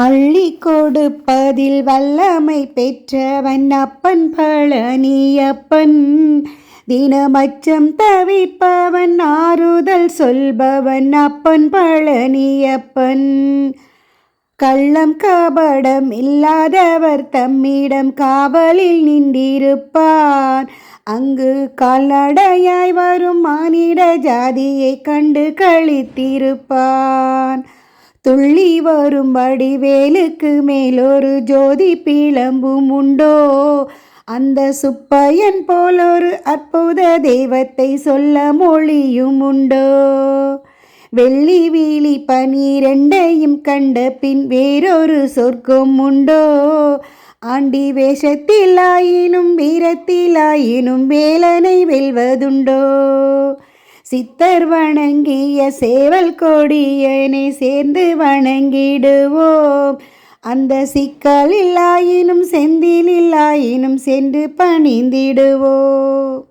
அள்ளி கொடுப்பதில் வல்லமை பெற்றவன் அப்பன் பழனியப்பன். தினமச்சம் தவிப்பவன் ஆறுதல் சொல்பவன் அப்பன் பழனியப்பன். கள்ளம் கபடம் இல்லாதவர் தம்மிடம் காவலில் நின்றிருப்பான். அங்கு கால்நடையாய் வரும் மானிட ஜாதியை கண்டு களித்திருப்பான். துள்ளி வரும் வடிவேலுக்கு மேலொரு ஜோதி பிளம்பும் உண்டோ? அந்த சுப்பையன் போலொரு அற்புத தெய்வத்தை சொல்ல மொழியும் உண்டோ? வெள்ளி வீழி 12 கண்ட பின் வேறொரு சொர்க்கம் உண்டோ? ஆண்டி வேஷத்திலாயினும் வீரத்திலாயினும் வேலனை வெல்வதுண்டோ? சித்தர் வணங்கிய சேவல் கொடியனை சேர்ந்து வணங்கிடுவோம். அந்த சிக்கலில்லாயினும் செந்திலில்லாயினும் சென்று பணிந்திடுவோம்.